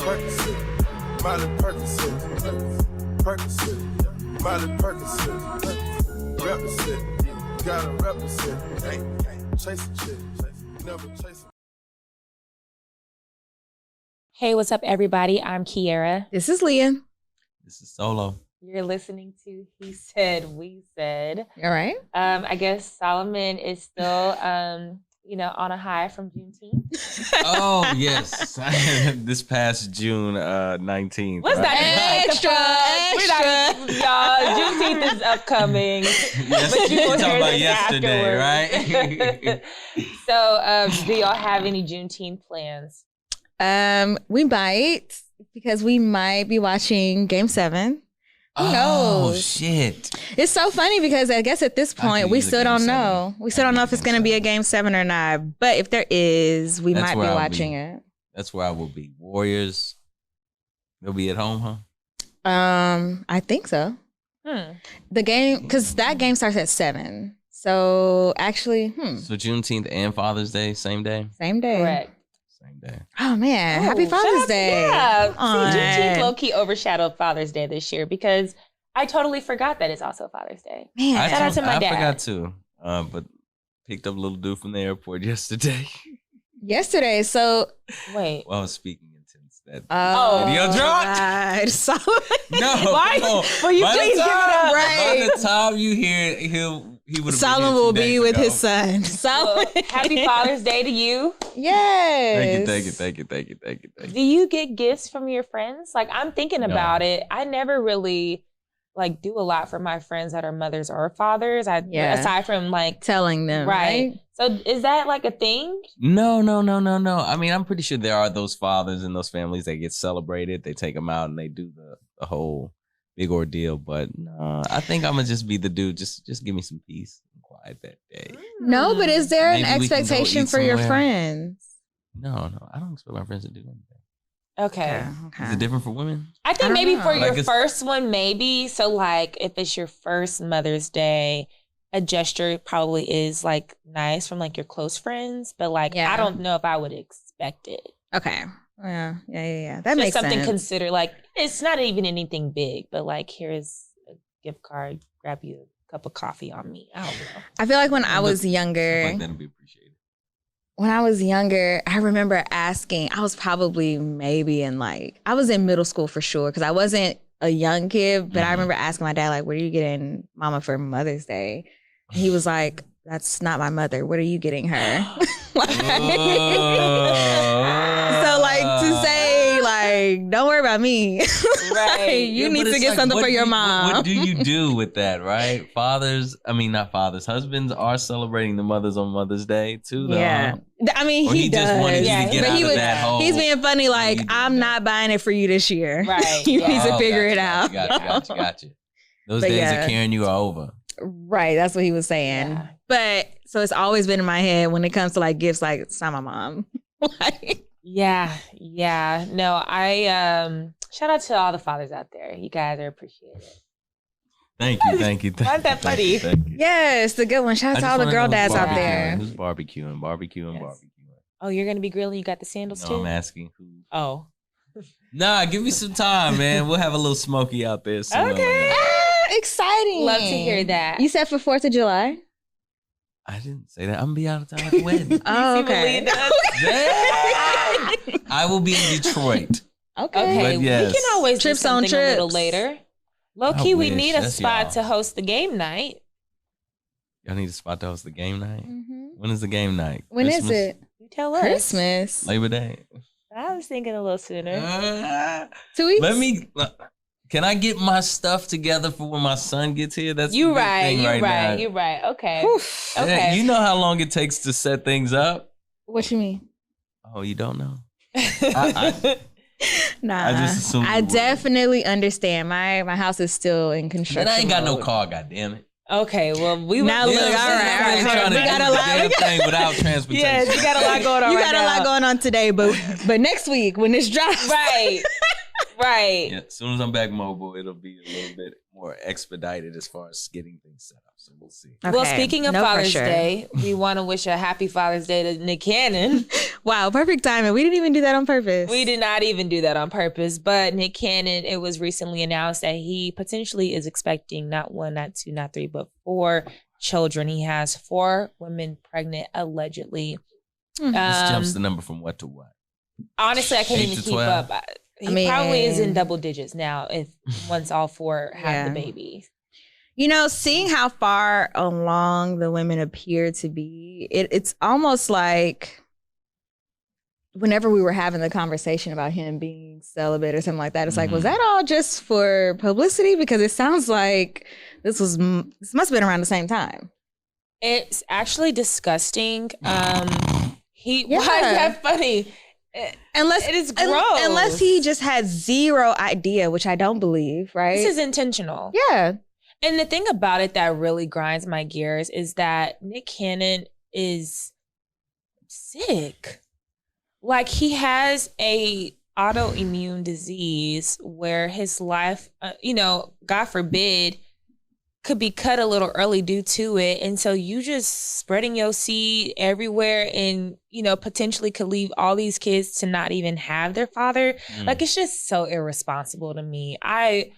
Percocet, Miley Percocet, Percocet, Miley Percocet, represent, gotta represent, chase a chick, never chase. Hey, what's up, everybody? I'm Kiera. This is Leah. This is Solo. You're listening to He Said, We Said. All right. I guess Solomon is still, on a high from Juneteenth. Oh, yes. This past June 19th. What's that? Extra. Y'all, Juneteenth is upcoming. Yes, But you you're will talking hear about this yesterday, afterwards. right? So, do y'all have any Juneteenth plans? We might, because we might be watching Game 7. Who knows? Oh, shit. It's so funny because I guess at this point, we still don't know. We still don't know if it's going to be a Game 7 or not. But if there is, we might be watching it. That's where I will be. Warriors, they'll be at home, huh? I think so. The game, because that game starts at 7. So actually, So Juneteenth and Father's Day, same day? Same day. Correct. Same day. Oh, man. Happy Father's Day. Yeah. See, Juneteenth low-key overshadowed Father's Day this year because I totally forgot that it's also Father's Day. Man, shout out to my dad. I forgot too, but picked up a little dude from the airport yesterday. yesterday. So Wait. Well, I was speaking intense. That video dropped. God. So No, Why? no. Will you By the please give it time- up? Right. By the time you hear it, he would have. Solomon will be with his son. Well, happy Father's Day to you. Yes. Thank you. Do you get gifts from your friends? Like, I'm thinking about it. I never really do a lot for my friends that are mothers or fathers. Aside from Telling them, right? So is that a thing? No. I mean, I'm pretty sure there are those fathers and those families that get celebrated. They take them out and they do the whole big ordeal. But no, I think I'm gonna just be the dude. Just give me some peace and quiet that day. No, but is there Maybe an we can go expectation eat for your somewhere. friends? No, I don't expect my friends to do anything. Okay. Is it different for women? I think I don't maybe know. for your it's- first one, maybe. So if it's your first Mother's Day, a gesture probably is nice from your close friends. But I don't know if I would expect it. Okay. Yeah. That Just makes something sense. consider it's not even anything big, but here's a gift card, grab you a cup of coffee on me. I don't know. I feel like when I was Stuff younger, like that'll be appreciated. I remember asking, I was probably maybe I was in middle school for sure because I wasn't a young kid, but I remember asking my dad, what are you getting Mama for Mother's Day? And he was like, that's not my mother. What are you getting her? To say, don't worry about me. Right. You need to get something for your mom. What do you do with that, right? Husbands are celebrating the mothers on Mother's Day too, though. Yeah. I mean, Or he does. just wanted you to get out of that hole. He's being funny, I'm not buying it for you this year. Right. You need to Oh, figure it gotcha, out. Gotcha. Those But days yeah. of carrying you are over. Right, that's what he was saying. Yeah. But so it's always been in my head when it comes to gifts, it's not my mom. Yeah. No, I shout out to all the fathers out there. You guys are appreciated. Thank you. Why's that funny? Thank you. Yes, the good one. Shout out to all the girl dads out there. Who's barbecuing? Yes. Oh, you're gonna be grilling? You got the sandals No, too? I'm asking who. Oh. Nah, give me some time, man. We'll have a little smoky out there soon. Okay. Exciting. Love to hear that. You said for 4th of July? I didn't say that. I'm gonna be out of town at the wedding. Oh, You see what okay. Leah does? I will be in Detroit. Okay, But yes. we can always Trips do something on a little trips. later. Low I key, we wish. need a That's spot y'all. to host the game night. Y'all need a spot to host the game night. Mhm. When is the game night? When is Christmas? it? You tell us. Christmas. Labor Day. I was thinking a little sooner. 2 weeks? Can I get my stuff together for when my son gets here? That's You the big right. thing You right right. now. You right. Okay. Oof. Yeah, Okay. you know how long it takes to set things up? What you mean? Oh, you don't know? Nah. I just assumed I you would. definitely understand. My house is still in construction. And I ain't got no mode. car, goddammit. Okay. Well, we Now were- look, all right. I'm trying to We do got a the lot. damn thing without transportation. Yes, you got a lot going on. You right got a lot now. going on today, but next week when this drops, Right. Right. Yeah, as soon as I'm back mobile, it'll be a little bit more expedited as far as getting things set up. So we'll see. Okay. Well, speaking of No Father's pressure. Day, we want to wish a happy Father's Day to Nick Cannon. Wow, perfect timing. We didn't even do that on purpose. We did not even do that on purpose, but Nick Cannon, it was recently announced that he potentially is expecting not 1, not 2, not 3, but 4 children. He has 4 women pregnant, allegedly. Mm-hmm. This jumps the number from what to what? Honestly, I can't 8 even to keep 12? up. He probably is in double digits now if once all 4 have the baby. You know, seeing how far along the women appear to be, it's almost like whenever we were having the conversation about him being celibate or something like that, it's like, was that all just for publicity? Because it sounds like this must have been around the same time. It's actually disgusting. Why is that funny? Unless it is gross. Unless he just had zero idea, which I don't believe, right? This is intentional. Yeah. And the thing about it that really grinds my gears is that Nick Cannon is sick. Like, he has a autoimmune disease where his life, God forbid, could be cut a little early due to it. And so you just spreading your seed everywhere and, potentially could leave all these kids to not even have their father. Like, it's just so irresponsible to me. I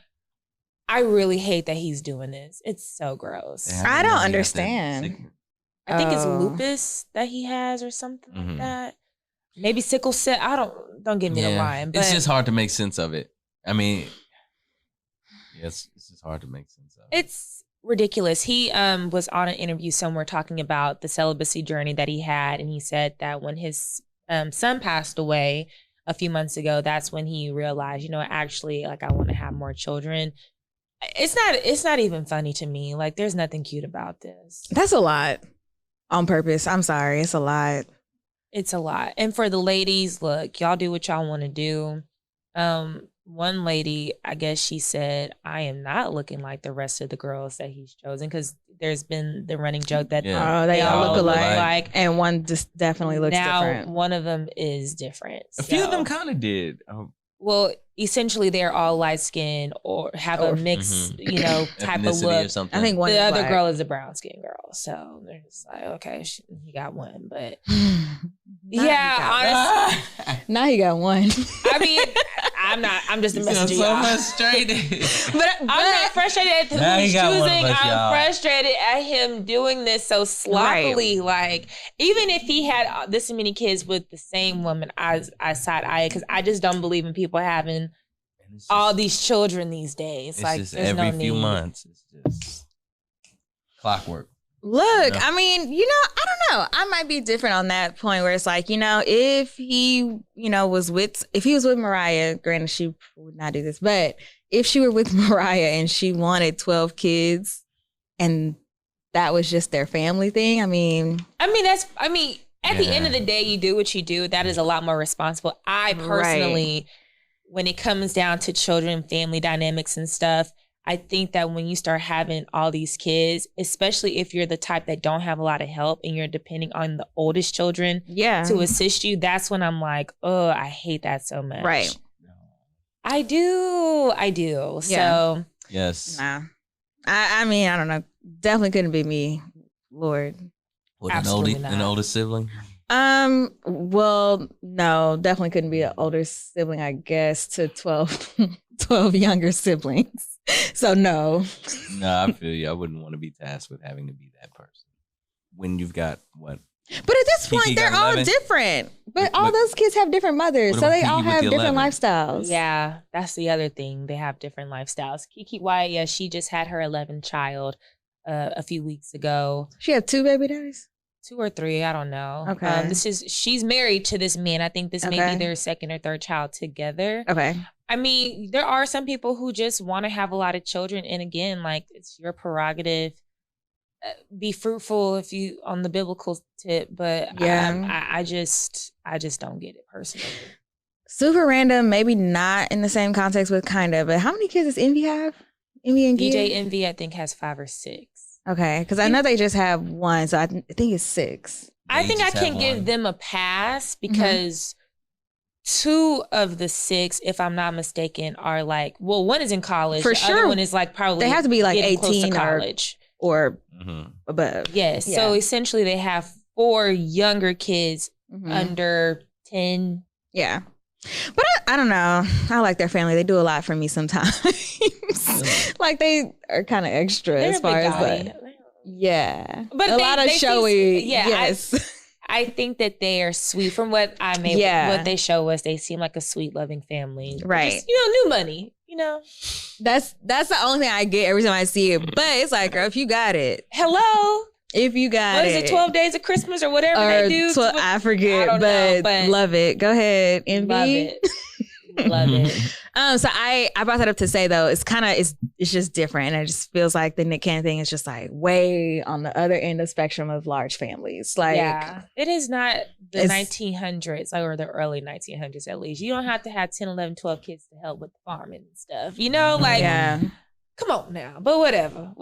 really hate that he's doing this. It's so gross. I don't understand. I think it's lupus that he has or something like that. Maybe sickle cell. Don't give me the line. But it's just hard to make sense of it. I mean, it's just hard to make sense of it. It's ridiculous. He was on an interview somewhere talking about the celibacy journey that he had, and he said that when his son passed away a few months ago, that's when he realized, actually, like, I want to have more children. It's not even funny to me. Like, there's nothing cute about this. That's a lot on purpose. I'm sorry. It's a lot. It's a lot. And for the ladies, look, y'all do what y'all want to do. One lady, I guess she said, I am not looking like the rest of the girls that he's chosen, because there's been the running joke that they all look alike. And one just definitely looks different. Now, one of them is different. A few of them kind of did. Well, essentially, they're all light skinned or have a mixed, type of look. Or something. I think the other girl is a brown skinned girl. So they're just like, okay, he got one. But honestly. Now he got one. I mean, I'm just a messenger. So frustrated. but I'm not frustrated at who he's choosing. I'm frustrated at him doing this so sloppily. Right. Like, even if he had this many kids with the same woman, I side eye, because I just don't believe in people having all these children these days. It's like, just there's every no few need. months. It's just clockwork. Look, I mean, I don't know. I might be different on that point where it's like, if he, was with Mariah, granted she would not do this, but if she were with Mariah and she wanted 12 kids and that was just their family thing, at the end of the day, you do what you do. That is a lot more responsible. I personally, when it comes down to children, family dynamics and stuff, I think that when you start having all these kids, especially if you're the type that don't have a lot of help and you're depending on the oldest children to assist you, that's when I'm like, oh, I hate that so much. Right. I do. Yeah. So. Yes. Nah. I mean, I don't know. Definitely couldn't be me, Lord. What, an older sibling? Well, no, definitely couldn't be an older sibling, I guess, to 12 younger siblings. So no. No, I feel you. I wouldn't want to be tasked with having to be that person when you've got what? But at this point, they're all different. But all those kids have different mothers, so they all have different lifestyles. Yeah, that's the other thing. They have different lifestyles. Keke Wyatt, she just had her 11th child a few weeks ago. She had 2 baby daddies? 2 or 3, I don't know. Okay. She's married to this man. I think this may be their 2nd or 3rd child together. Okay. I mean, there are some people who just want to have a lot of children, and again, like, it's your prerogative. Be fruitful if you on the biblical tip, but I just don't get it personally. Super random, maybe not in the same context, but kind of. But how many kids does Envy have? Envy and DJ Envy, I think, has 5 or 6. Okay, because I know they just have 1, so I think it's 6. I think I can give them a pass because 2 of the 6, if I'm not mistaken, are like, well, one is in college. For the sure. other one is like probably They have to be like getting close to 18 college. or above. Yes. Yeah. So essentially they have 4 younger kids under 10. Yeah. But I don't know. I like their family. They do a lot for me sometimes. Like they are kind of extra They're as a far big as daddy. like, yeah. But a lot of showy. Yes. I think that they are sweet. From what what they show us, they seem like a sweet, loving family. Right. Just, new money. That's the only thing I get every time I see it. But it's like, girl, if you got it. Hello. If you got What is it, 12 days of Christmas or whatever they do? I forget, I don't know, but love it. Go ahead, Envy. Love it. Love it. So I brought that up to say though, it's just different. And it just feels like the Nick Cannon thing is just like way on the other end of the spectrum of large families. Like, yeah, it is not the 1900s or the early 1900s at least. You don't have to have 10, 11, 12 kids to help with the farming and stuff. Yeah. Come on now, but whatever.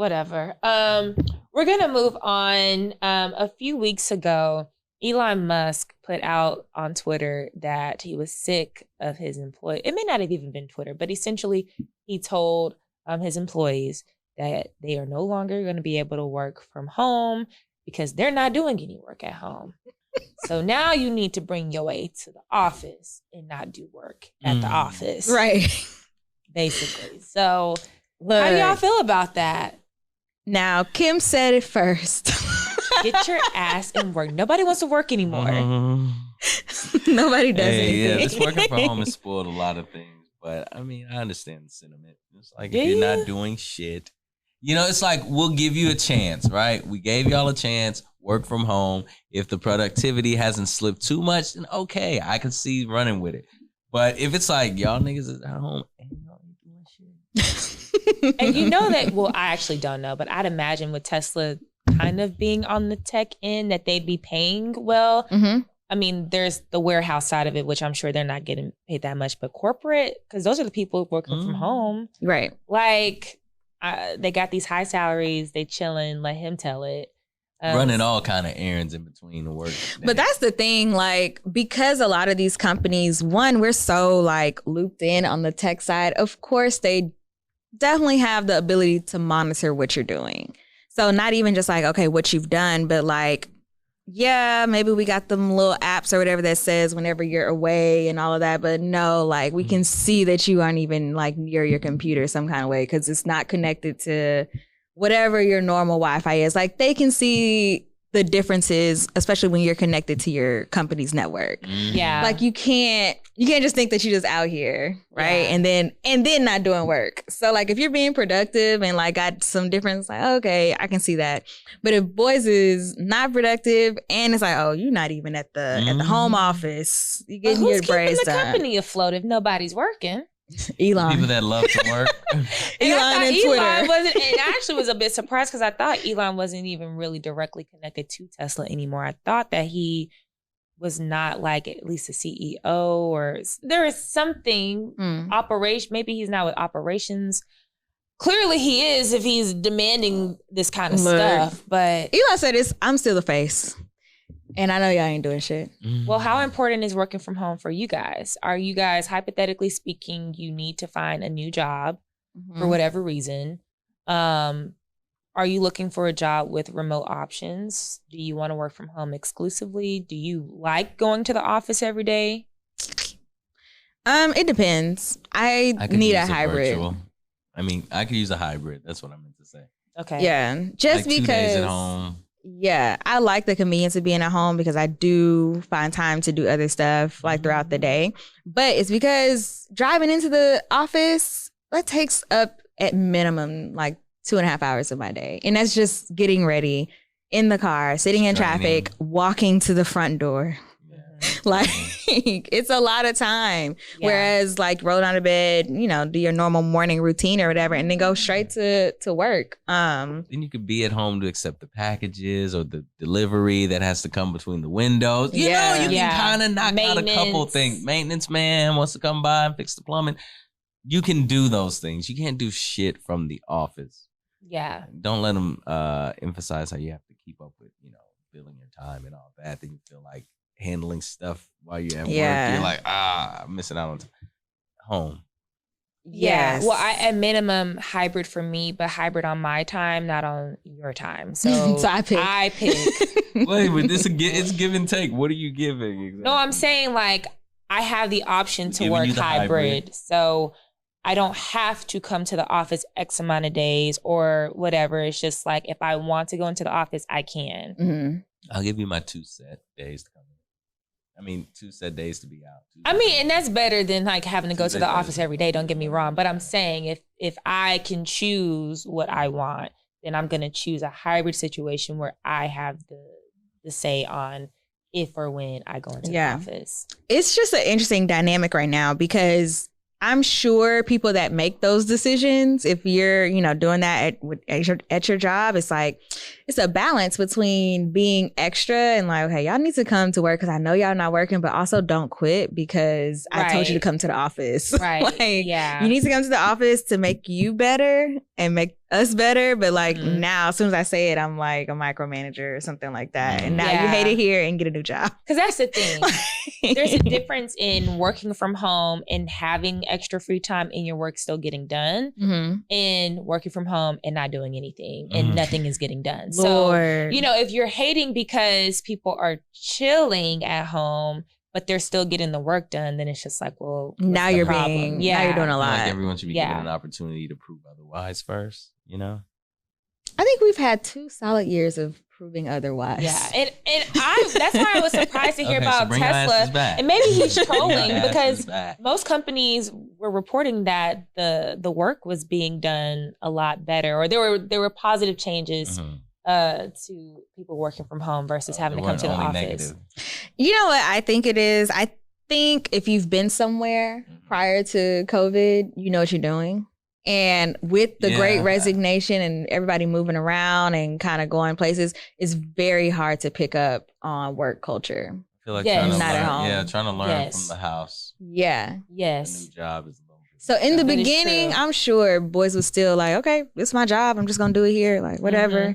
We're gonna move on. A few weeks ago, Elon Musk put out on Twitter that he was sick of his employee. It may not have even been Twitter, but essentially he told his employees that they are no longer going to be able to work from home because they're not doing any work at home. So now you need to bring your way to the office and not do work at the office. Right. Basically. So look, how do y'all feel about that? Now, Kim said it first. Get your ass in work. Nobody wants to work anymore. Nobody does anything. Yeah, this working from home has spoiled a lot of things. But I mean, I understand the sentiment. It's like if you're not doing shit, it's like we'll give you a chance, right? We gave y'all a chance. Work from home. If the productivity hasn't slipped too much, then okay, I can see running with it. But if it's like y'all niggas is at home and y'all ain't doing shit. And that, well, I actually don't know, but I'd imagine with Tesla kind of being on the tech end that they'd be paying well. Mm-hmm. I mean, there's the warehouse side of it, which I'm sure they're not getting paid that much, but corporate, because those are the people working from home. Right. Like, they got these high salaries, they chilling, let him tell it. Running all kind of errands in between the work. But that's the thing, like, because a lot of these companies, one, we're so like looped in on the tech side. Of course, they definitely have the ability to monitor what you're doing. So not even just like, okay, what you've done, but like, yeah, maybe we got them little apps or whatever that says whenever you're away and all of that. But no, like we can see that you aren't even like near your computer some kind of way because it's not connected to whatever your normal Wi-Fi is. Like they can see the differences, especially when you're connected to your company's network. Yeah. Like you can't just think that you're just out here, right? Yeah. And then not doing work. So like if you're being productive and like got some difference, like, okay, I can see that. But if boys is not productive and it's like, oh, you're not even at the home office, you getting your braids done. Who's keeping the company afloat if nobody's working? Elon. People that love to work. Elon and Twitter. And I actually was a bit surprised because I thought Elon wasn't even really directly connected to Tesla anymore. I thought that he was not like at least a CEO or there is something operation. Maybe he's not with operations. Clearly he is if he's demanding this kind of stuff. But Elon said I'm still the face. And I know y'all ain't doing shit. Well, how important is working from home for you guys? Are you guys, hypothetically speaking, you need to find a new job for whatever reason? Are you looking for a job with remote options? Do you want to work from home exclusively? Do you like going to the office every day? It depends. I need a hybrid. I mean, I could use a hybrid. That's what I meant to say. Okay. Yeah. Just like 2 because. days at home. Yeah, I like the convenience of being at home because I do find time to do other stuff like throughout the day. But it's because driving into the office, that takes up at minimum like 2.5 hours of my day. And that's just getting ready in the car, sitting in traffic, walking to the front door. Like it's a lot of time. Yeah. Whereas like roll down to bed, do your normal morning routine or whatever, and then go straight to work. Then you could be at home to accept the packages or the delivery that has to come between the windows. You know, you can kind of knock out a couple things. Maintenance man wants to come by and fix the plumbing. You can do those things. You can't do shit from the office. Yeah. Don't let them emphasize how you have to keep up with, billing your time and all that. Then you feel like handling stuff while you're at Yeah. work. You're like, I'm missing out on home. Yeah. Yes. Well, at minimum hybrid for me, but hybrid on my time, not on your time. So, So I pick. Wait, but it's give and take. What are you giving exactly? No, I'm saying like I have the option to Giving work you the hybrid. So I don't have to come to the office X amount of days or whatever. It's just like if I want to go into the office, I can. Mm-hmm. I'll give you my 2 set days to come in. 2 set days to be out. And that's better than like having to go to the office every day. Don't get me wrong. But I'm saying if I can choose what I want, then I'm going to choose a hybrid situation where I have the say on if or when I go into the office. It's just an interesting dynamic right now because I'm sure people that make those decisions, if you're, doing that at your job, it's like, it's a balance between being extra and like, okay, y'all need to come to work because I know y'all not working, but also don't quit because I told you to come to the office. Right. You need to come to the office to make you better and make us better. But like now, as soon as I say it, I'm like a micromanager or something like that. And now you hate it here and get a new job. Because that's the thing. There's a difference in working from home and having extra free time and your work still getting done and working from home and not doing anything and nothing is getting done. Lord. So, if you're hating because people are chilling at home, but they're still getting the work done, then it's just like, well, now you're now you're doing a lot. Like everyone should be given an opportunity to prove otherwise first, I think we've had 2 solid years of proving otherwise. Yeah, and that's why I was surprised to hear about Tesla. And maybe he's trolling because most companies were reporting that the work was being done a lot better, or there were positive changes to people working from home versus having to come to the office. Negative. You know what I think it is? I think if you've been somewhere prior to COVID, you know what you're doing. And with the great resignation and everybody moving around and kind of going places, it's very hard to pick up on work culture. I feel like trying to learn Yes. from the house. Yeah. Yes. The new job is a little bit. So in the beginning, I'm sure boys was still like, okay, this is my job. I'm just going to do it here. Like, whatever.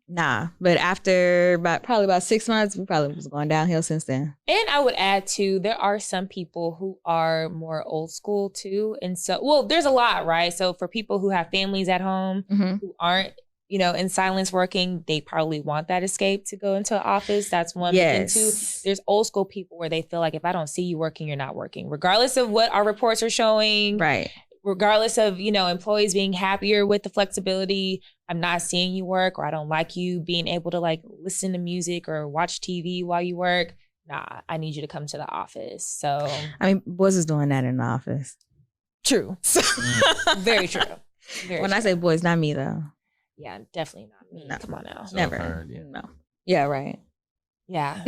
But after probably about 6 months, we probably was going downhill since then. And I would add too, there are some people who are more old school too. And so, there's a lot, right? So for people who have families at home who aren't, in silence working, they probably want that escape to go into an office. That's one. Yes. But then two, there's old school people where they feel like if I don't see you working, you're not working, regardless of what our reports are showing. Right. Regardless of, employees being happier with the flexibility, I'm not seeing you work, or I don't like you being able to like listen to music or watch TV while you work. Nah, I need you to come to the office. So, boys is doing that in the office. True. Very true. When I say boys, not me though. Yeah, definitely not me. No. Come on now. So Never. Heard, No. Yeah, right. Yeah.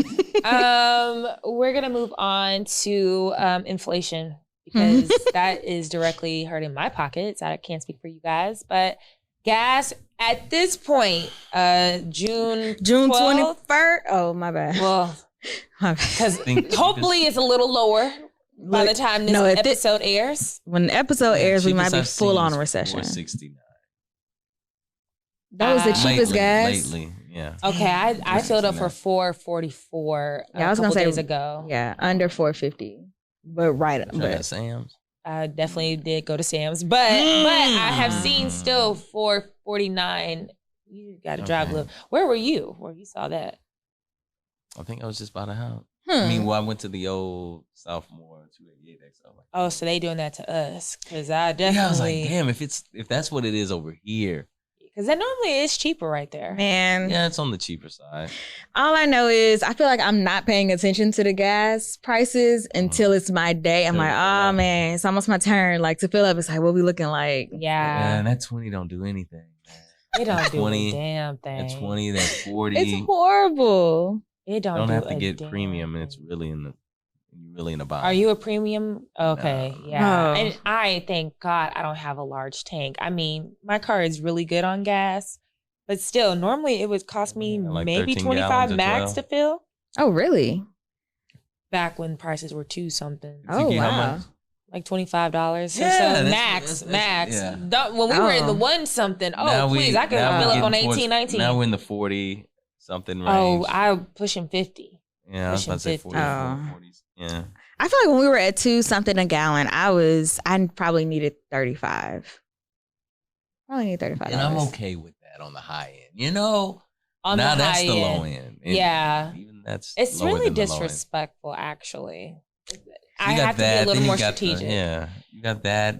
We're going to move on to inflation, because that is directly hurting my pockets. I can't speak for you guys, but gas at this point, June 21st. Oh, my bad. Well, because hopefully it's a little lower by the time this episode airs. When the episode airs, we might be full on recession. $4.69. That was the cheapest gas. Lately, yeah. Okay, I filled up for $4.44 a couple days ago. Yeah, under $4.50. But But Sam's. I definitely did go to Sam's, but I have seen still $4.49. You got to drive a little. Where were you? Where you saw that? I think I was just by the house. I went to the old sophomore 288XL. Oh, so they doing that to us? Because I definitely. I was like, damn, if that's what it is over here. Because that normally is cheaper right there. Man. Yeah, it's on the cheaper side. All I know is I feel like I'm not paying attention to the gas prices until it's my day. I'm like, oh man, it's almost my turn. Like to fill up, it's like, what we looking like? Yeah. And that 20 don't do anything, man. It don't do a damn thing. That 20, that 40. It's horrible. It don't have to a get damn premium, and thing. it's really in the bind. Are you a premium? Okay, No. yeah. No. And I thank God I don't have a large tank. I mean, my car is really good on gas, but still, normally it would cost me like maybe 13 25 gallons or max 12? to fill. Oh, really? Back when prices were $2 something. Oh, How wow. much? Like $25 or so. that's- Max. yeah. When we were in the Oh. 1 something, Now please, I could now fill we're up on getting 18, 19. Now we're in the 40 something range. Oh, I'm pushing 50. Yeah, I was about to say Pushing 40, 50. 40s. Yeah. I feel like when we were at $2 something a gallon, I probably needed 35. Probably need $35. And I'm okay with that on the high end. You know, On now the that's high the end. low end. And Yeah. even that's It's lower really than the low end. disrespectful, actually. So I you got have to be that, a little then you more got strategic. you got that.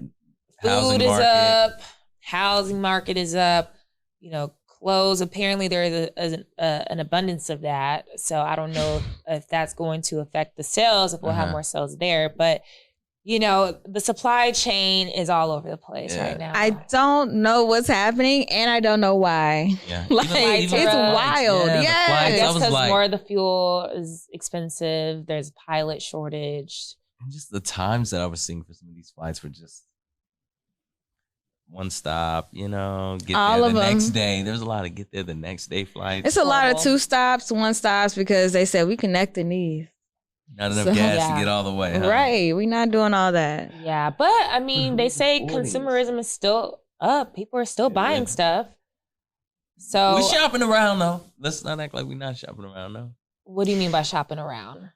Food Housing is market. up. Housing market is up. You know, clothes. Apparently, there is an abundance of that. So I don't know if that's going to affect the sales. If we'll have more sales there, but you know, the supply chain is all over the place right now. I don't know what's happening, and I don't know why. Yeah. Like, Flights it's are up. wild. Yeah, the Yes. flights, I I guess was because like- more of the fuel is expensive. There's pilot shortage. And just the times that I was seeing for some of these flights were just one stop, you know, get All there of the next them. day. There's a lot of get there the next day flights. It's a lot of Horrible. 2 stops, 1 stops because they said we connecting these. Not enough So- gas Yeah. to get all the way. Huh? Right. We not doing all that. Yeah, but I mean, they who's say affording this consumerism is still up. People are still buying Yeah. stuff. So, We shopping around though. Let's not act like we're not shopping around though. what do you mean by shopping around?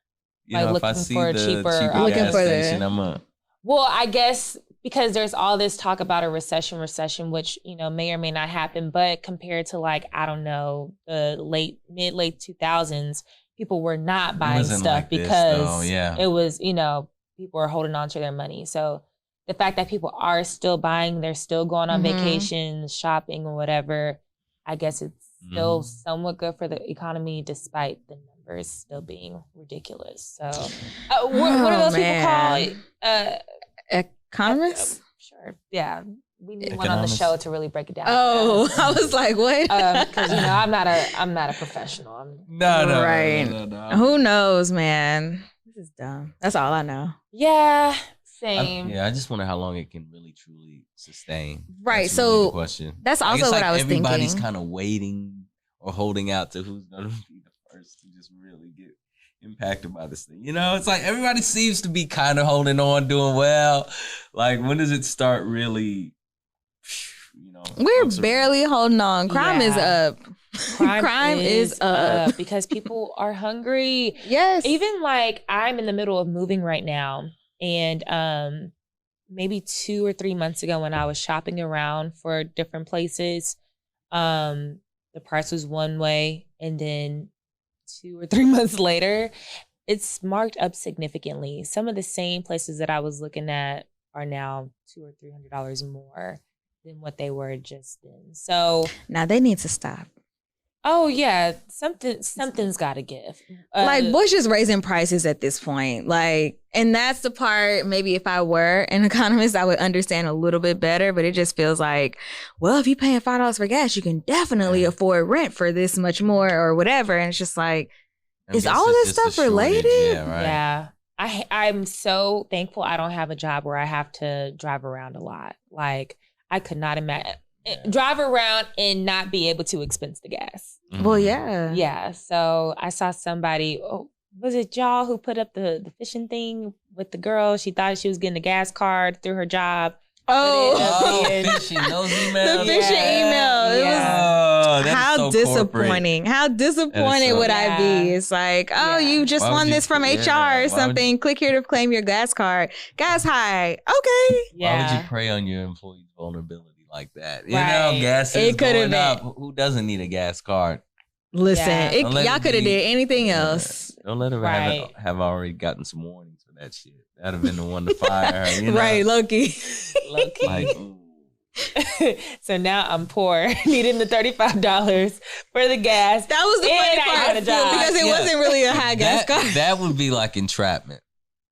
You Like know, if I looking see for the cheaper cheaper options. Looking gas for the- station, I'm up. Well, I guess because there's all this talk about a recession, which, you know, may or may not happen. But compared to like, I don't know, the late 2000s, people were not buying wasn't stuff like this, because though, yeah. it was, you know, people are holding on to their money. So the fact that people are still buying, they're still going on Mhm. vacations, shopping or whatever, I guess it's still Mhm. somewhat good for the economy despite the numbers still being ridiculous. So what are those man. people called? Economists? Sure. Yeah. We need one on the Economists. show to really break it down. Oh, I was like, what? Because you know I'm not a professional. No, Right. no. Who knows, man? This is dumb. That's all I know. Yeah, same. I just wonder how long it can really truly sustain. Right, That's so really the question. that's I also guess, what like, I was everybody's thinking. kind of waiting or holding out to who's going to be the first to just really get impacted by this thing. You know, it's like everybody seems to be kind of holding on, doing well. Like, when does it start really? You know, We're folks are- barely holding on. Crime is Yeah. up. Crime is up. because people are hungry. Yes. Even like I'm in the middle of moving right now, and maybe 2 or 3 months ago when I was shopping around for different places, the price was one way, and then 2 or 3 months later, it's marked up significantly. Some of the same places that I was looking at are now $200 or $300 more than what they were just then. So, Now they need to stop. oh yeah, something's got to give. Like Bush is raising prices at this point. Like, and that's the part, maybe if I were an economist, I would understand a little bit better, but it just feels like, well, if you're paying $5 for gas, you can definitely afford rent for this much more or whatever. And it's just like, I is guess all it's this just a stuff related? shortage, Yeah, right. Yeah. I'm so thankful I don't have a job where I have to drive around a lot. Like, I could not imagine drive around and not be able to expense the gas. Mhm. Well, yeah. Yeah. So I saw somebody, was it y'all who put up the fishing thing with the girl? She thought she was getting a gas card through her job. Oh, Oh, Yeah. fishing, those emails. the fishing email. It Oh, that's how so disappointing. How disappointed so- would I be? Yeah. It's like, oh, Yeah. you just Why would won you- this from yeah, HR why or would something. Click here to claim your gas card. Gas high. Okay. Yeah. Why would you prey on your employee's vulnerability like that? You Right. know, gas It is could've going up. been. Who doesn't need a gas card? Listen, Yeah. Don't let y'all it could have be- did anything else. Don't let her Right. have already gotten some warnings for that shit. That'd have been the one to fire her. You know? Right, Loki. Low key. Like, ooh. So now I'm poor, needing the $35 for the gas. That was the And funny I part got a job. because it Yeah. wasn't really a high gas card. that would be like entrapment.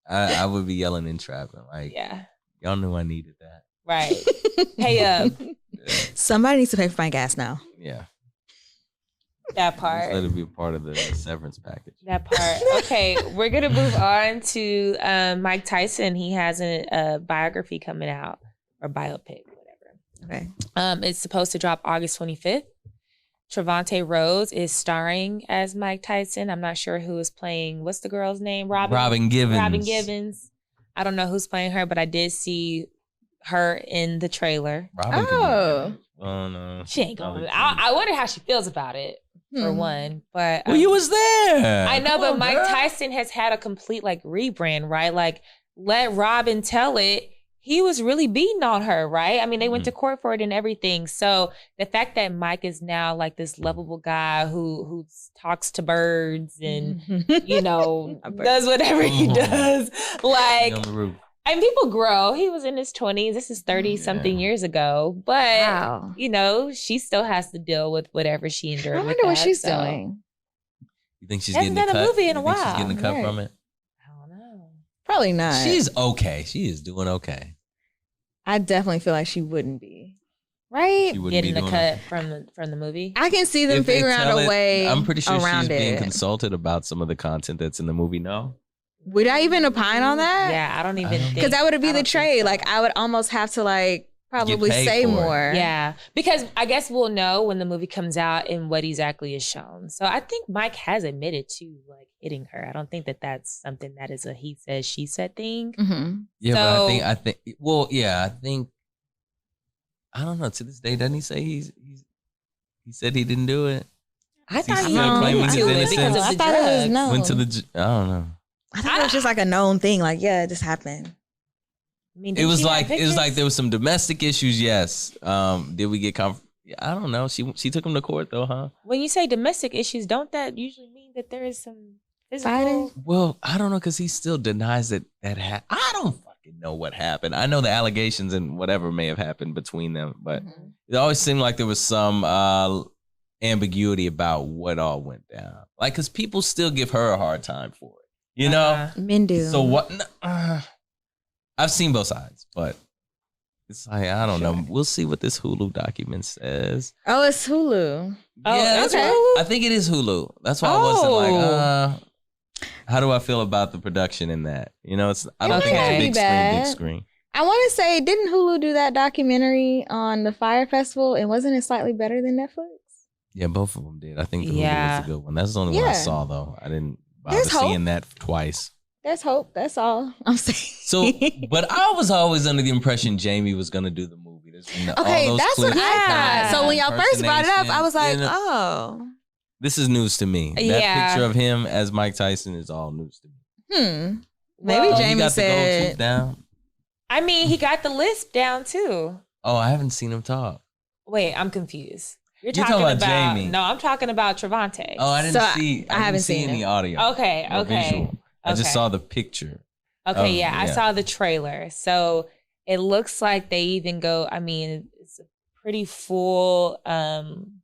I would be yelling entrapment. Like, Yeah. y'all knew I needed that. Right. Hey up. Somebody needs to pay for my gas now. Yeah. That Just part. let it be a part of the severance package. That part. Okay, we're gonna move on to Mike Tyson. He has a biography coming out, or biopic, whatever. Okay. It's supposed to drop August 25th. Trevante Rhodes is starring as Mike Tyson. I'm not sure who is playing. What's the girl's name? Robin Givens. Robin Givens. I don't know who's playing her, but I did see her in the trailer. Robin could be Oh. Givens. Oh no. She ain't going. Robin I wonder how she feels about it. for one. But well, you was there. I know, Come but on, Mike girl. Tyson has had a complete like rebrand, right? Like, let Robin tell it. He was really beating on her, right? I mean, they went to court for it and everything. So the fact that Mike is now like this lovable guy who talks to birds and you know does whatever he does, like. On the roof. And people grow. He was in his 20s. This is 30-something years ago. But, you know, she still has to deal with whatever she endured. I wonder what she's doing. You think she's Hasn't getting a done a cut? movie in a You think while. she's getting a cut Right. from it? I don't know. Probably not. She's okay. She is doing okay. I definitely feel like she wouldn't be. Right? She wouldn't Getting be a doing cut from the movie. I can see them If they figuring out tell a it- way I'm pretty sure around she's being it. consulted about some of the content that's in the movie. No, Would I even opine on that? Yeah, I don't even think. Because that would be I the don't think trade. so. Like, I would almost have to, like, probably paid say for it. more. Yeah, because I guess we'll know when the movie comes out and what exactly is shown. So I think Mike has admitted to like hitting her. I don't think that that's something that is a he said, she said thing. Mm-hmm. yeah, So- but I think. Well, yeah, I think. I don't know. To this day, doesn't he say he said he didn't do it? I Is he thought he still claiming admitted his to it innocence? because of I the thought it was drugs. known. Went to the. I don't know. I thought it was just like a known thing. Like, yeah, it just happened. I mean, It didn't was she have like pictures? there was some domestic issues. Yes. Did we get I don't know. She took him to court though, huh? When you say domestic issues, don't that usually mean that there is some physical? Fighting? Well, I don't know because he still denies that I don't fucking know what happened. I know the allegations and whatever may have happened between them, but it always seemed like there was some ambiguity about what all went down. Like, because people still give her a hard time for it, you know? Men do. So what? I've seen both sides, but it's like, I don't know. We'll see what this Hulu document says. Oh, it's Hulu. Oh, Yeah, that's okay. right. I think it is Hulu. That's why I wasn't like, how do I feel about the production in that? You know, I don't think Okay. it's big screen. I want to say, didn't Hulu do that documentary on the Fire Festival? And wasn't it slightly better than Netflix? Yeah, both of them did. I think the Yeah. Hulu was a good one. That's the only one I Yeah. saw though. I didn't bother There's hope. seeing that twice. There's hope. That's all I'm saying. So, but I was always under the impression Jamie was gonna do the movie. There's been all Okay, those that's what clips I of thought. her So when y'all first brought it up, I was like, impersonation, oh. this is news to me. That Yeah. picture of him as Mike Tyson is all news to me. Maybe Well, He Jamie got the gold said. tooth down. I mean, he got the lisp down too. Oh, I haven't seen him talk. Wait, I'm confused. You're talking talking about Jamie. No, I'm talking about Trevante. Oh, I didn't So see. I I haven't haven't seen seen any it. audio. Okay, or okay. visual. I just Okay. saw the picture. Okay, Oh, yeah, I yeah. saw the trailer. So it looks like they even go, I mean, it's a pretty full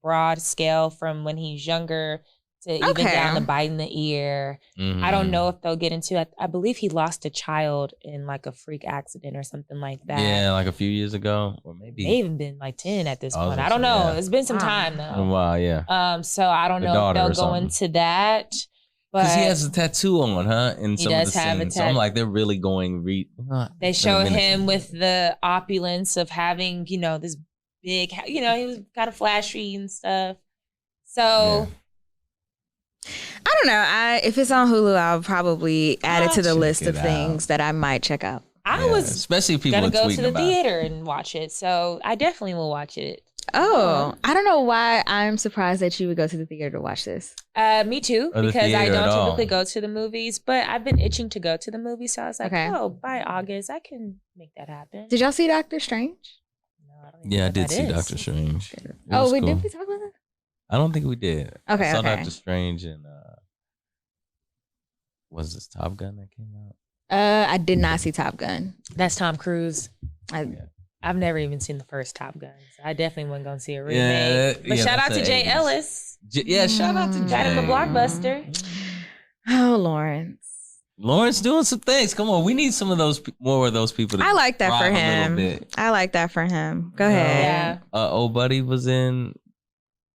broad scale from when he's younger to even Okay. down to biting the ear. I don't know if they'll get into it. I believe he lost a child in like a freak accident or something like that. Yeah, like a few years ago, or maybe. May even been like 10 at this I was point. gonna I don't say, know. yeah. It's been some Wow. time Oh, though. wow, yeah. So I don't The know if daughter or they'll go something. into that. But Because he has a tattoo on, huh? In He some of does the have a scenes. So I'm like, they're really going they show him with the opulence of having, you know, this big, you know, he was kind of flashy and stuff. So I don't know. If it's on Hulu, I'll probably add it to the check list it of things that I might check out. I Yeah, was especially if people gonna are go tweeting to the about it. theater and watch it. So I definitely will watch it. Oh, I don't know why I'm surprised that you would go to the theater to watch this. Me too, Or the because I theater at don't all. typically go to the movies, but I've been itching to go to the movies. So I was like, Okay. oh, by August, I can make that happen. Did y'all see Doctor Strange? No, I don't even Yeah, know I what did that see is. Doctor Strange. It Oh, was we cool. did we talk about that? I don't think we did. Okay, I saw okay. Doctor Strange and was this Top Gun that came out? I did not see Top Gun. That's Tom Cruise. I, I've never even seen the first Top Gun. So I definitely wasn't going to see a remake. Yeah, but yeah, shout out that's to the Jay 80s. Ellis. Yeah, shout out to Got him a Jay. blockbuster. oh, Lawrence. Lawrence doing some things. Come on, we need some of those more of those people. To I like that for thrive a little him. bit. I like that for him. Go You know? ahead. Yeah. Old buddy was in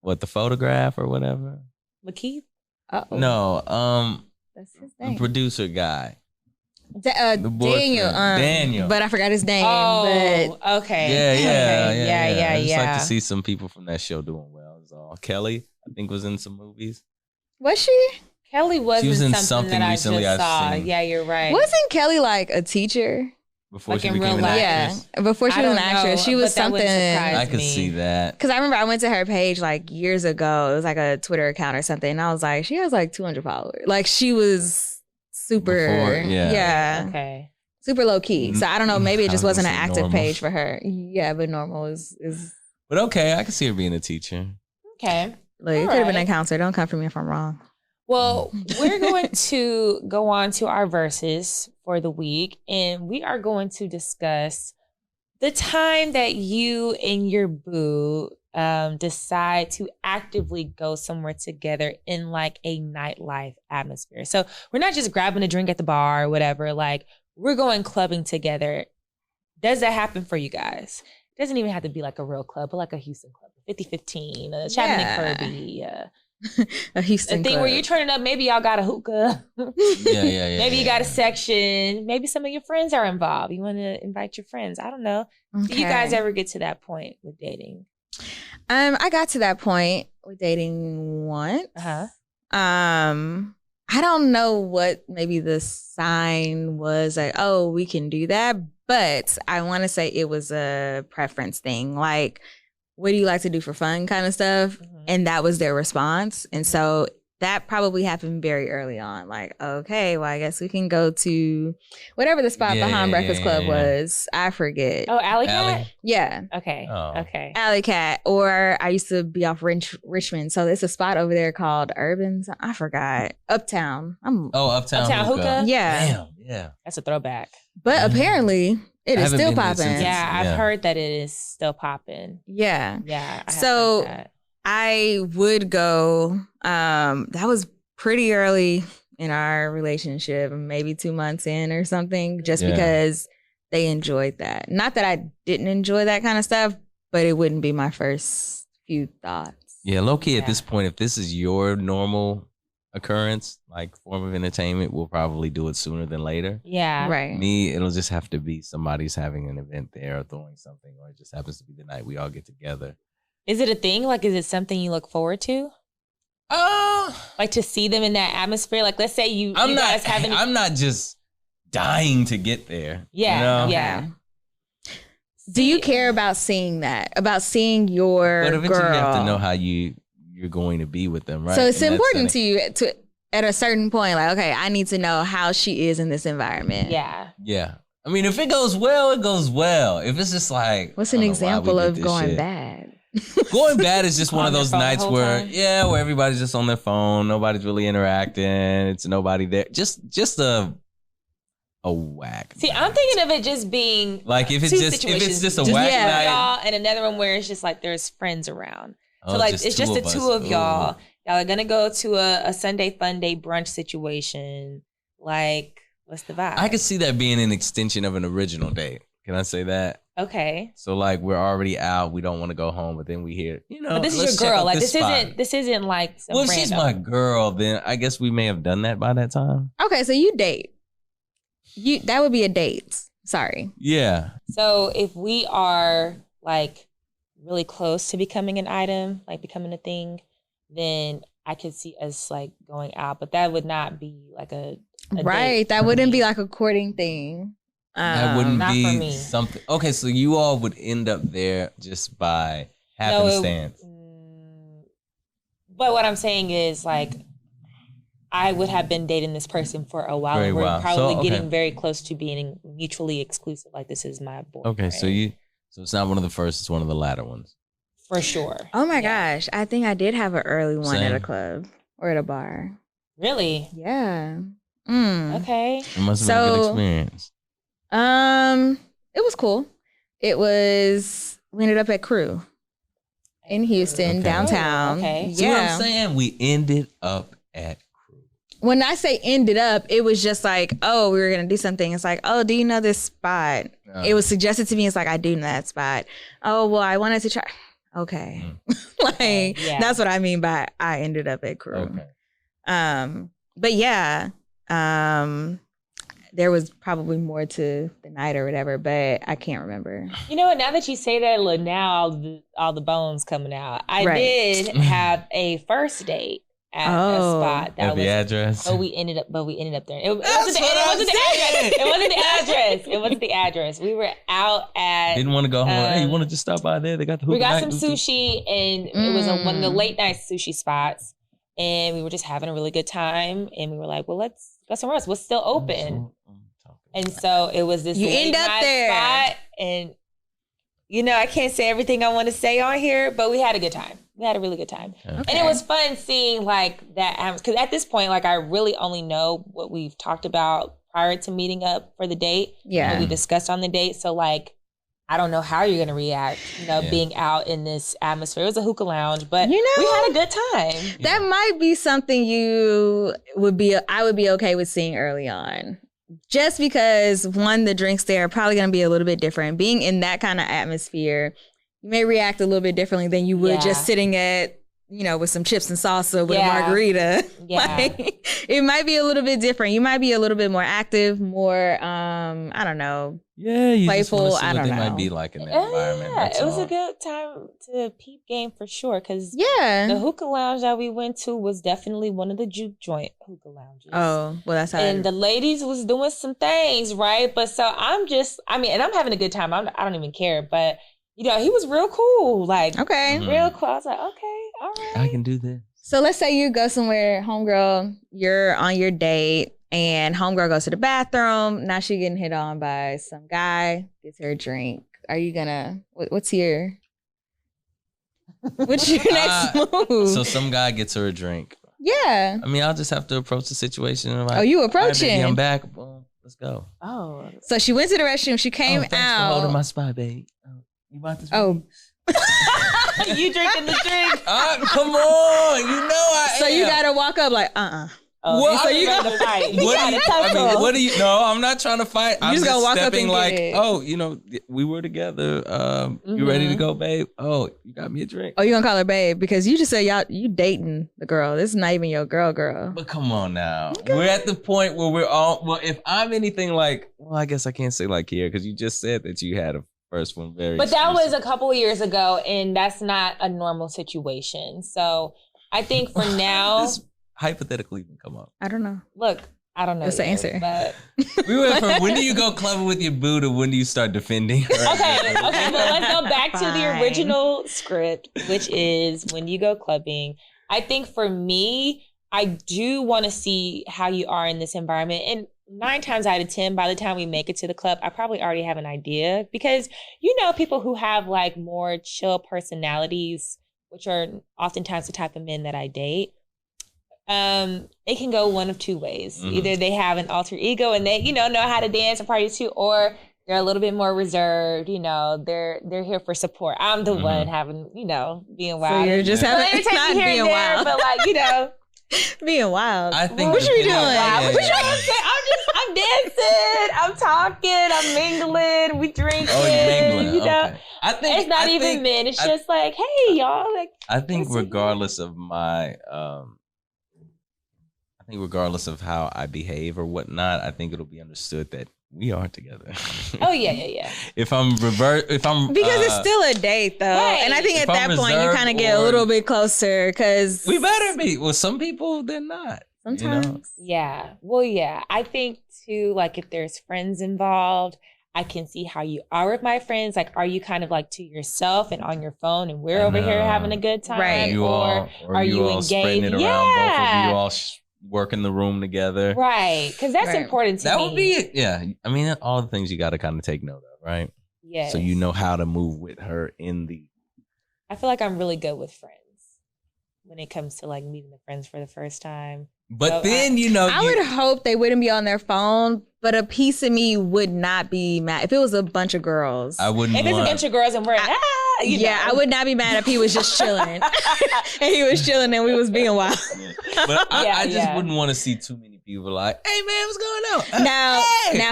The Photograph or whatever. Lakeith? Uh-oh. No, That's his the name. producer guy. Daniel. the boyfriend. Daniel. But I forgot his name. Oh, But okay. Yeah, Okay. yeah. I just like yeah. to see some people from that show doing well. Is all. Kelly, I think, was in some movies. was she? Kelly was She was in something something that recently I just I've saw. seen. Yeah, you're right. Wasn't Kelly like a teacher? Before Like she in became real an life? actress. Yeah, before she I was an don't actress, know, she was but that wouldn't something. surprise I could me. see that. Because I remember I went to her page like years ago. It was like a Twitter account or something. And I was like, she has like 200 followers. Like she was super, Before, yeah. Okay. super low key. So I don't know. Maybe it I just was wasn't an gonna say active normal. page for her. Yeah, but normal is But okay, I can see her being a teacher. Okay. like, it All could have been right. a counselor. Don't come for me if I'm wrong. Well, we're going to go on to our verses for the week, and we are going to discuss the time that you and your boo decide to actively go somewhere together in like a nightlife atmosphere. So we're not just grabbing a drink at the bar or whatever. Like we're going clubbing together. Does that happen for you guys? It doesn't even have to be like a real club, but like a Houston club, 50-15, a Chapman and Kirby, A Houston a thing club. where you're turning up. Maybe y'all got a hookah. Yeah. Maybe you got a section. Maybe some of your friends are involved. You want to invite your friends. I don't know. Do you guys Okay. ever get to that point with dating? I got to that point with dating once. Uh-huh. I don't know what maybe the sign was like, oh, we can do that. But I want to say it was a preference thing. Like, what do you like to do for fun kind of stuff? Mhm. And that was their response. And so that probably happened very early on. Like, okay, well, I guess we can go to whatever the spot behind Breakfast Club was. I forget. Oh, Alley Cat? Alley? Yeah. Okay. Oh. Okay. Alley Cat. Or I used to be off Richmond. So there's a spot over there called Urban. I forgot. Uptown. Uptown Hookah? Yeah. Damn, yeah. That's a throwback. But apparently it I is haven't still been there popping. since Yeah, I've yeah. heard that it is still popping. Yeah. Yeah. I have So- heard that. I would go. That was pretty early in our relationship, maybe 2 months in or something, just Yeah. because they enjoyed that. Not that I didn't enjoy that kind of stuff, but it wouldn't be my first few thoughts. Yeah, low key at Yeah. this point, if this is your normal occurrence, like form of entertainment, we'll probably do it sooner than later. Yeah. Right. Me, it'll just have to be somebody's having an event there or throwing something, or it just happens to be the night we all get together. Is it a thing? Like, is it something you look forward to? Like to see them in that atmosphere? Like, let's say you guys have any. I'm not just dying to get there. Yeah, you know? yeah. Do you care about seeing that? About seeing your But eventually girl? you have to know how you're going to be with them, right? So it's In that important to setting. you to at a certain point, like, okay, I need to know how she is in this environment. Yeah. Yeah. I mean, if it goes well, it goes well. If it's just like, What's I an don't know why we example did of this going shit. bad? Going bad is just one of On their those phone the nights whole where, time? where everybody's just on their phone, nobody's really interacting, it's nobody there. Just a whack. See, night. I'm thinking of it just being like if it's two just situations. a Just whack two of night. y'all and another one where it's just like there's friends around. Oh, So like it's just the of two us. of y'all. Ooh. Y'all are gonna go to a Sunday fun day brunch situation. Like, what's the vibe? I could see that being an extension of an original date. Can I say that? Okay. So like we're already out, we don't want to go home, but then we hear, But this is let's your check girl. out Like spot. this isn't like some Well, if she's random. my girl, then I guess we may have done that by that time. Okay, so you date. That would be a date. Sorry. Yeah. So if we are like really close to becoming an item, like becoming a thing, then I could see us like going out. But that would not be like a Right. date That for wouldn't me. be like a courting thing. That wouldn't not for be me. something. Okay, so you all would end up there just by No, happenstance. But what I'm saying is like I would have been dating this person for a while. Very And we're well. probably So, okay. getting very close to being mutually exclusive. Like this is my boyfriend. Okay, so it's not one of the first, it's one of the latter ones. For sure. Oh my Yeah. gosh. I think I did have an early one at a Same. club or at a bar. Really? Yeah. Mm. Okay. It must have been a good So- experience. It was cool. We ended up at Crew in Houston, Okay. downtown. Okay. See what Yeah. I'm saying? We ended up at Crew. When I say ended up, it was just like, oh, we were gonna do something. It's like, oh, do you know this spot? It was suggested to me. It's like, I do know that spot. Oh, well, I wanted to try. Okay. Like, Yeah. that's what I mean by I ended up at Crew. Okay. But yeah, there was probably more to the night or whatever, but I can't remember. You know what? Now that you say that, look, now all the bones coming out. I Right. did have a first date at a spot that At the address. But we ended up there. It wasn't That's the what I'm address. It wasn't the address. We were out at. Didn't want to go home. Hey, you want to just stop by there? They got the hookah We got night. some sushi, and it was one of the late night sushi spots, and we were just having a really good time. And we were like, well, let's go somewhere else. What's still open? And so it was this late night spot, and I can't say everything I want to say on here, but we had a good time. We had a really good time. Okay. And it was fun seeing like that, because at this point, like I really only know what we've talked about prior to meeting up for the date. Yeah. What we discussed on the date. So like, I don't know how you're going to react, being out in this atmosphere. It was a hookah lounge, but we had a good time. That might be something I would be okay with seeing early on. Just because, one, the drinks there are probably going to be a little bit different. Being in that kind of atmosphere, you may react a little bit differently than you would just sitting at, with some chips and salsa with a margarita. Yeah. Like, it might be a little bit different. You might be a little bit more active, more, I don't know. Yeah, you playful. Just I don't know. Might be like in that environment. Yeah, it was a good time to peep game for sure. Because the hookah lounge that we went to was definitely one of the juke joint hookah lounges. Oh, well, that's how. And the ladies was doing some things, right? But so I'm having a good time. I don't even care. But he was real cool. Like, real cool. I was like, okay, all right. I can do this. So let's say you go somewhere, homegirl, you're on your date, and homegirl goes to the bathroom. Now she getting hit on by some guy, gets her a drink. Are you gonna, what's your next move? So some guy gets her a drink. Yeah. I mean, I'll just have to approach the situation. And like, you approaching? Baby, I'm back. Well, let's go. Oh. So she went to the restroom. She came thanks out. for holding my spot, babe. You bought this? Oh. You drinking the drink? Come on. You know I am. So you gotta walk up like, Oh, so you got to fight. What do you? No, I'm not trying to fight. I'm just gonna walk stepping up like, it. we were together. You ready to go, babe? Oh, you got me a drink. Oh, you gonna call her babe because you just said you dating the girl. This is not even your girl. But come on now, we're at the point where we're all. Well, if I'm anything like, I guess I can't say like here because you just said that you had a first one very. But that was a couple of years ago, and that's not a normal situation. So I think for now. Hypothetically even come up. I don't know. Look, I don't know. That's the answer. But we went from when do you go clubbing with your boo to when do you start defending her? Okay, but let's go back to the original script, which is when you go clubbing. I think for me, I do want to see how you are in this environment. And 9 times out of 10, by the time we make it to the club, I probably already have an idea because people who have like more chill personalities, which are oftentimes the type of men that I date. It can go one of two ways. Mm-hmm. Either they have an alter ego and they, know how to dance and party too, or they're a little bit more reserved. They're here for support. I'm the one having, being wild. So you're just having not being wild, but like, being wild. I think what you doing? What you saying? I'm dancing. I'm talking. I'm mingling. We drinking. Oh, you're mingling. Okay. I think it's not even men. It's just like, hey, y'all. Like, I think regardless of my regardless of how I behave or whatnot, I think it'll be understood that we are together. Oh yeah. If I'm because it's still a date though, right. And I think at that point you kind of get a little bit closer because we better be. Well, some people they're not. Sometimes, yeah. Well, yeah. I think too. Like if there's friends involved, I can see how you are with my friends. Like, are you kind of like to yourself and on your phone, and we're over here having a good time, right? Or are you all engaged? Spreading it around, both of you all work in the room together, right? Because that's important to me. That would be it. Yeah, I mean, all the things you got to kind of take note of, right? Yeah. So you know how to move with her in the. I feel like I'm really good with friends when it comes to like meeting the friends for the first time. But so then I would hope they wouldn't be on their phone. But a piece of me would not be mad if it was a bunch of girls. I wouldn't. If it's a bunch of girls and we're I would not be mad if he was just chilling and he was chilling and we was being wild. Yeah. But I just wouldn't want to see too many people like, "Hey man, what's going on?" Now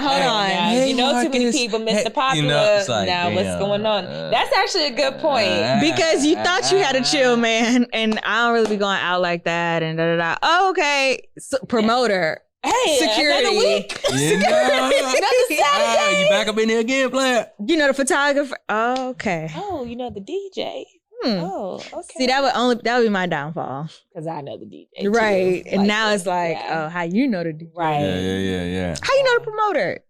hold on. Hey, too many people, Mr. Popular. Like, now what's going on? That's actually a good point because you thought you had a chill man, and I don't really be going out like that and da da da. Oh, okay, promoter. Hey, security. Another week. Security. Another Saturday. You back up in here again, player. The photographer. Oh, okay. Oh, the DJ. Oh, okay. See, that would be my downfall. Because I know the DJ. too. Right. And now it's like, yeah. oh, how you know the DJ? Right. Yeah. How you know the promoter?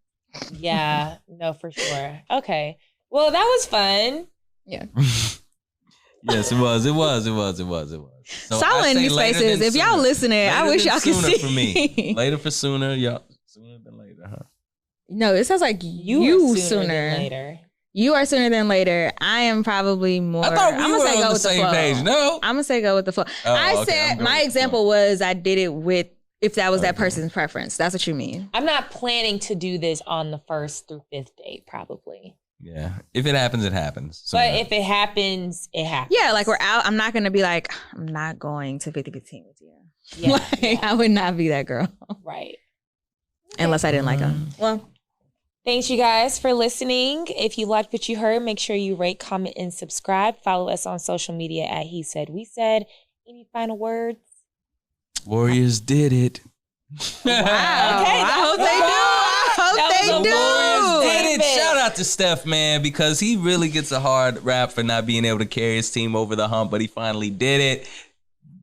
Yeah, no, for sure. Okay. Well, that was fun. Yeah. Yes, it was. So Silent I in say these later spaces. than If y'all sooner. listening, I Later wish than y'all could sooner see. for me. Later for sooner, y'all. Sooner than later, huh? No, it sounds like You sooner. are sooner than later. You are sooner than later. I am probably more. I thought we I'm were gonna say on go the with the same flow. page. No. I'm gonna say go with the flow. Oh, I okay, I'm said going my with the example was I did it with if that was that person's preference. That's what you mean. I'm not planning to do this on the 1st through 5th date, probably. Yeah. If it happens, it happens. So, But if it happens, it happens. Yeah, like we're out. I'm not gonna be like I'm not going to 50-15 with you. Yeah, Like, yeah. I would not be that girl Right. unless I didn't like him. Well, Thanks, you guys, for listening. If you liked what you heard, make sure you rate, comment, and subscribe. Follow us on social media at He Said, We Said. Any final words? Warriors did it. wow. Okay, I hope they do. I That hope was they a do. Warriors Did it. Shout out to Steph, man, because he really gets a hard rap for not being able to carry his team over the hump, but he finally did it.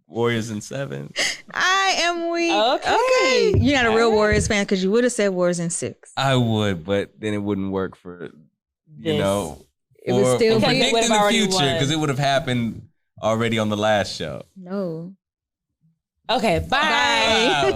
Warriors in 7. I am weak. Okay. You're not a real All right. Warriors fan because you would have said Warriors in 6. I would, but then it wouldn't work for, This. It would still Because be. it predict would in have the already future won. because it would have happened already on the last show. No. Okay, bye. Wow.